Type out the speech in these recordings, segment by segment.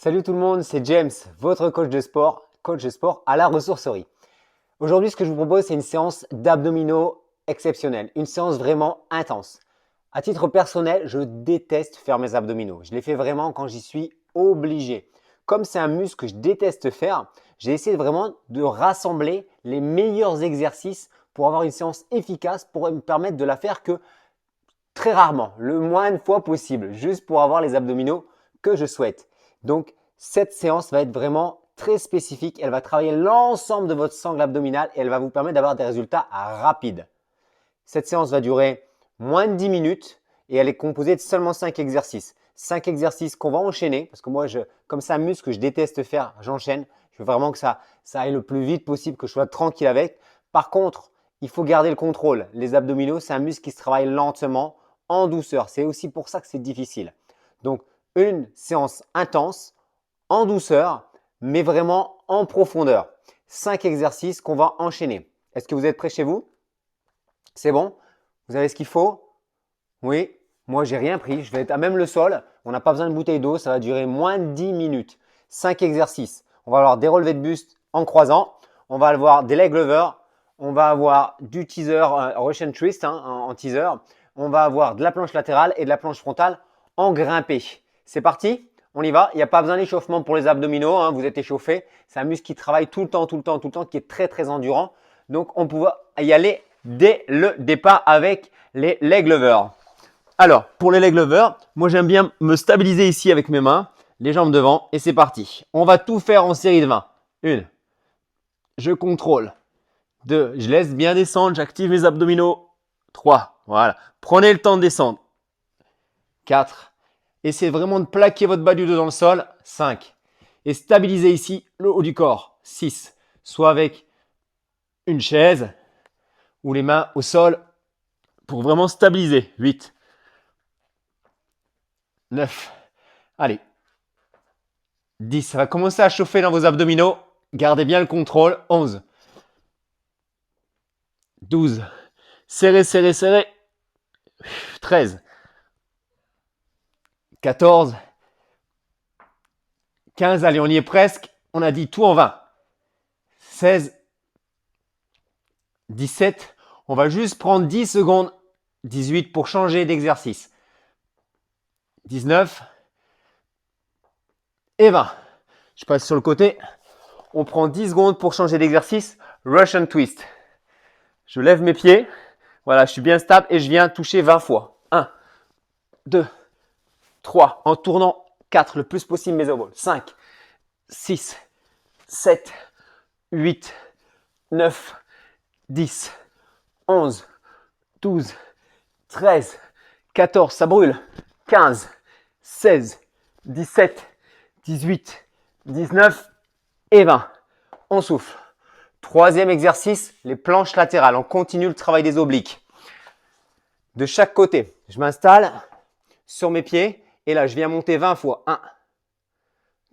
Salut tout le monde, c'est James, votre coach de sport à la ressourcerie. Aujourd'hui, ce que je vous propose, c'est une séance d'abdominaux exceptionnelle, une séance vraiment intense. À titre personnel, je déteste faire mes abdominaux. Je les fais vraiment quand j'y suis obligé. Comme c'est un muscle que je déteste faire, j'ai essayé vraiment de rassembler les meilleurs exercices pour avoir une séance efficace pour me permettre de la faire que très rarement, le moins de fois possible, juste pour avoir les abdominaux que je souhaite. Donc, cette séance va être vraiment très spécifique. Elle va travailler l'ensemble de votre sangle abdominale et elle va vous permettre d'avoir des résultats rapides. Cette séance va durer moins de 10 minutes et elle est composée de seulement 5 exercices. 5 exercices qu'on va enchaîner parce que moi, comme c'est un muscle que je déteste faire, j'enchaîne. Je veux vraiment que ça aille le plus vite possible, que je sois tranquille avec. Par contre, il faut garder le contrôle. Les abdominaux, c'est un muscle qui se travaille lentement, en douceur. C'est aussi pour ça que c'est difficile. Donc, une séance intense, en douceur, mais vraiment en profondeur. 5 exercices qu'on va enchaîner. Est-ce que vous êtes prêts chez vous? C'est bon? Vous avez ce qu'il faut? Oui? Moi, j'ai rien pris. Je vais être à même le sol. On n'a pas besoin de bouteille d'eau. Ça va durer moins de 10 minutes. 5 exercices. On va avoir des relevés de buste en croisant. On va avoir des leg levers. On va avoir du teaser, Russian twist en teaser. On va avoir de la planche latérale et de la planche frontale en grimpé. C'est parti? On y va. Il n'y a pas besoin d'échauffement pour les abdominaux. Vous êtes échauffé. C'est un muscle qui travaille tout le temps, qui est très, très endurant. Donc, on peut y aller dès le départ avec les leg levers. Alors, pour les leg levers, moi j'aime bien me stabiliser ici avec mes mains, les jambes devant et c'est parti. On va tout faire en série de 20. 1, je contrôle. 2, je laisse bien descendre, j'active mes abdominaux. 3, voilà. Prenez le temps de descendre. 4, essayez vraiment de plaquer votre bas du dos dans le sol. 5, et stabilisez ici le haut du corps. 6, soit avec une chaise ou les mains au sol pour vraiment stabiliser. 8, 9, allez. 10, ça va commencer à chauffer dans vos abdominaux. Gardez bien le contrôle. 11, 12, serrez, serrez, serrez. 13, 14, 15, allez, on y est presque. On a dit tout en 20. 16, 17, on va juste prendre 10 secondes. 18 pour changer d'exercice. 19 et 20. Je passe sur le côté. On prend 10 secondes pour changer d'exercice. Russian twist. Je lève mes pieds. Voilà, je suis bien stable et je viens toucher 20 fois. 1, 2, 3, en tournant 4 le plus possible mes épaules. 5, 6, 7, 8, 9, 10, 11, 12, 13, 14, ça brûle. 15, 16, 17, 18, 19 et 20. On souffle. Troisième exercice, les planches latérales. On continue le travail des obliques. De chaque côté, je m'installe sur mes pieds et là, je viens monter 20 fois. 1,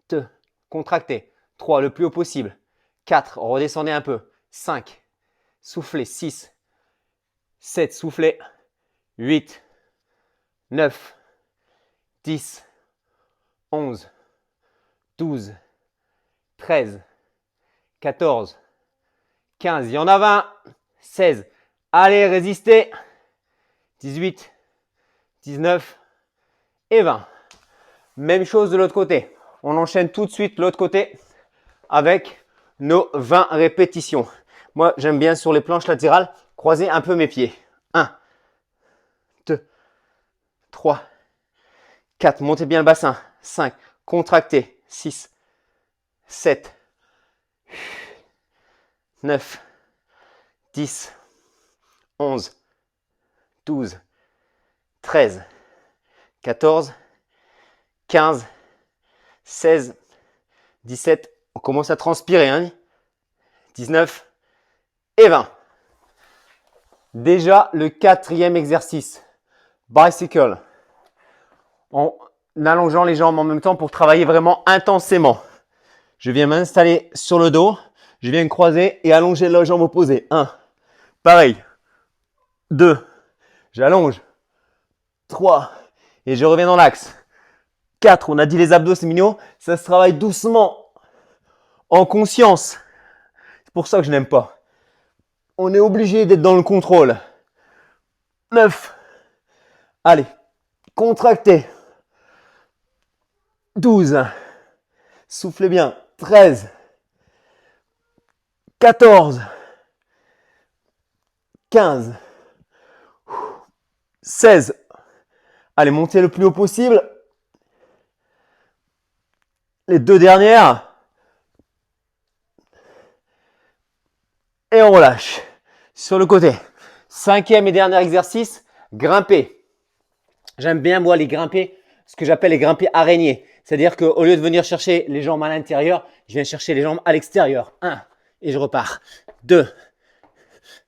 2, contractez. 3, le plus haut possible. 4, redescendez un peu. 5, soufflez. 6, 7, soufflez. 8, 9, 10, 11, 12, 13, 14, 15. Il y en a 20. 16. Allez, résistez. 18, 19 et 20. Même chose de l'autre côté. On enchaîne tout de suite l'autre côté avec nos 20 répétitions. Moi, j'aime bien sur les planches latérales croiser un peu mes pieds. 1, 2, 3, 4. Montez bien le bassin. 5. Contractez. 6, 7, 9, 10, 11, 12, 13, 14, 15, 16, 17. On commence à transpirer. 19 et 20. Déjà le quatrième exercice. Bicycle. En allongeant les jambes en même temps pour travailler vraiment intensément. Je viens m'installer sur le dos. Je viens croiser et allonger la jambe opposée. 1. Pareil. 2. J'allonge. 3. Et je reviens dans l'axe. 4. On a dit les abdominaux, ça se travaille doucement, en conscience. C'est pour ça que je n'aime pas. On est obligé d'être dans le contrôle. 9. Allez, contractez. 12. Soufflez bien. 13. 14. 15. 16. Allez, montez le plus haut possible. Les deux dernières. Et on relâche. Sur le côté. Cinquième et dernier exercice, grimper. J'aime bien moi les grimper, ce que j'appelle les grimper araignées. C'est-à-dire qu'au lieu de venir chercher les jambes à l'intérieur, je viens chercher les jambes à l'extérieur. 1, et je repars. 2,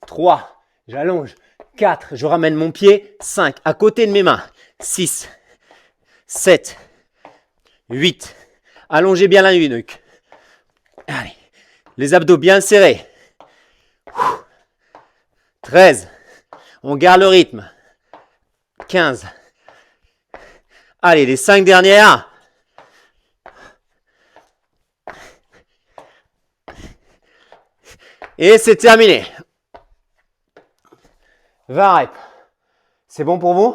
3, j'allonge. 4, je ramène mon pied. 5, à côté de mes mains. 6, 7, 8, allongez bien la nuque. Allez, les abdos bien serrés. 13, on garde le rythme. 15, allez, les 5 dernières. Et c'est terminé. 20 reps. C'est bon pour vous?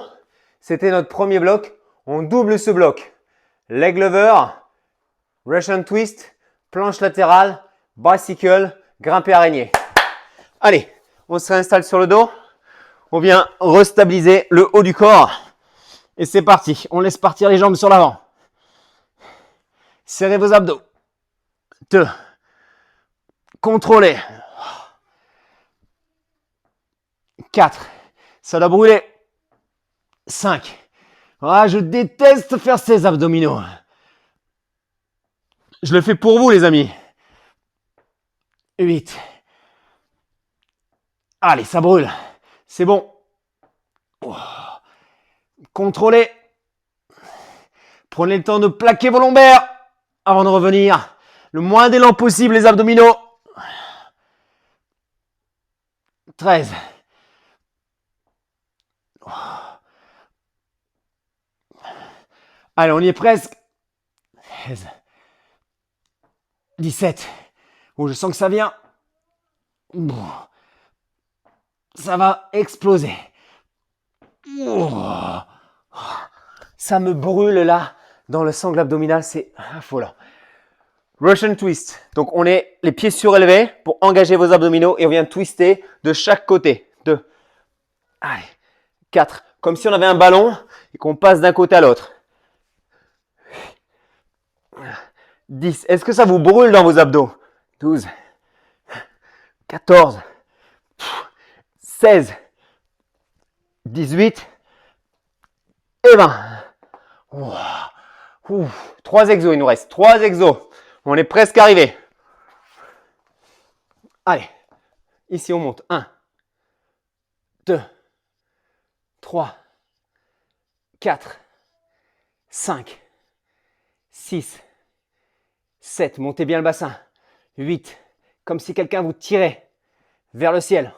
C'était notre premier bloc. On double ce bloc. Leg lever, Russian twist, planche latérale, bicycle, grimper araignée. Allez, on se réinstalle sur le dos. On vient restabiliser le haut du corps. Et c'est parti. On laisse partir les jambes sur l'avant. Serrez vos abdos. 2. Contrôlez. 4. Ça doit brûler. 5. Ah, je déteste faire ces abdominaux. Je le fais pour vous, les amis. 8. Allez, ça brûle. C'est bon. Contrôlez. Prenez le temps de plaquer vos lombaires avant de revenir. Le moins d'élan possible, les abdominaux. 13. Allez, on y est presque. 16. 17. Oh, je sens que ça vient. Ça va exploser. Ça me brûle là dans le sangle abdominal, c'est affolant. Russian twist. Donc on est les pieds surélevés pour engager vos abdominaux et on vient twister de chaque côté. 2. Allez. 4. Comme si on avait un ballon et qu'on passe d'un côté à l'autre. 10. Est-ce que ça vous brûle dans vos abdos? 12. 14. 16. 18. Et 20. Ouh. 3 exos, il nous reste. 3 exos. On est presque arrivé. Allez. Ici, on monte. 1. 2. 3. 4. 5. 6. 7. Montez bien le bassin. 8. Comme si quelqu'un vous tirait vers le ciel.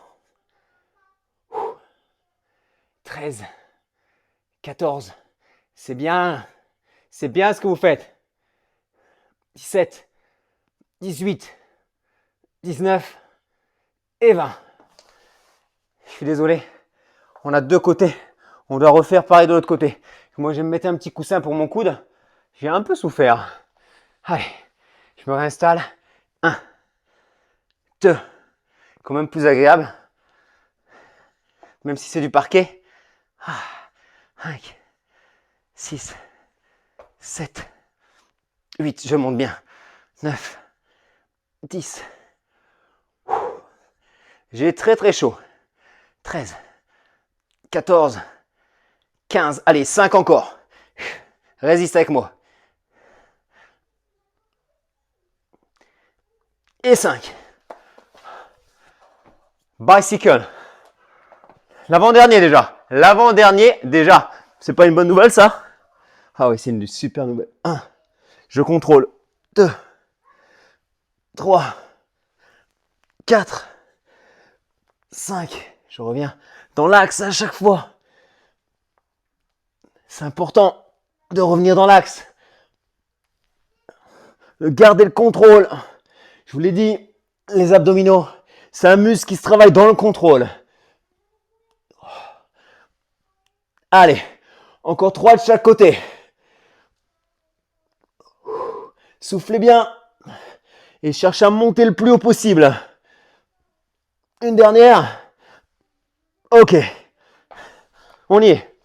13. 14. C'est bien. C'est bien ce que vous faites. 17. 18. 19. Et 20. Je suis désolé. On a deux côtés. On doit refaire pareil de l'autre côté. Moi, je vais me mettre un petit coussin pour mon coude. J'ai un peu souffert. Allez, je me réinstalle. 1, 2, quand même plus agréable. Même si c'est du parquet. 5, 6, 7, 8, je monte bien. 9, 10. J'ai très très chaud. 13, 14, 15. Allez, 5 encore. Résiste avec moi. Et 5. Bicycle. L'avant-dernier déjà. L'avant-dernier déjà. C'est pas une bonne nouvelle ça? Ah oui, c'est une super nouvelle. 1. Je contrôle. 2. 3. 4. 5. Je reviens dans l'axe à chaque fois. C'est important de revenir dans l'axe. de garder le contrôle. Je vous l'ai dit, les abdominaux, c'est un muscle qui se travaille dans le contrôle. Allez, encore 3 de chaque côté. Soufflez bien et cherchez à monter le plus haut possible. Une dernière. Ok. On y est.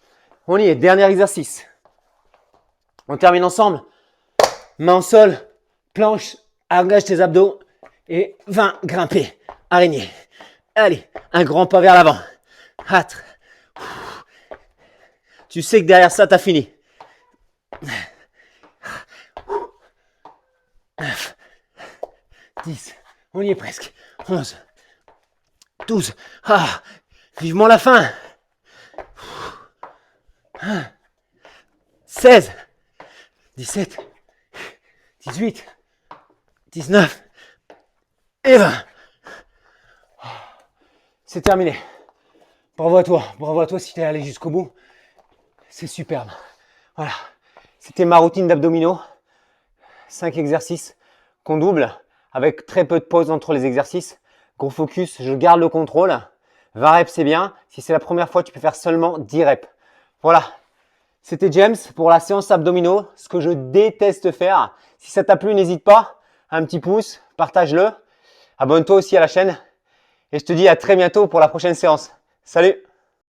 On y est. Dernier exercice. On termine ensemble. Main au sol, planche, engage tes abdos et 20 grimpés. Araignée. Allez, un grand pas vers l'avant. 4. Tu sais que derrière ça, tu as fini. 9, 10, on y est presque. 11, 12, ah, vivement la fin. 16, 17, 18, 19 et 20. C'est terminé. Bravo à toi si tu es allé jusqu'au bout. C'est superbe. Voilà, c'était ma routine d'abdominaux. 5 exercices qu'on double avec très peu de pause entre les exercices. Gros focus, je garde le contrôle. 20 reps, c'est bien. Si c'est la première fois, tu peux faire seulement 10 reps. Voilà, c'était James pour la séance abdominaux, ce que je déteste faire. Si ça t'a plu, n'hésite pas, un petit pouce, partage-le. Abonne-toi aussi à la chaîne. Et je te dis à très bientôt pour la prochaine séance. Salut!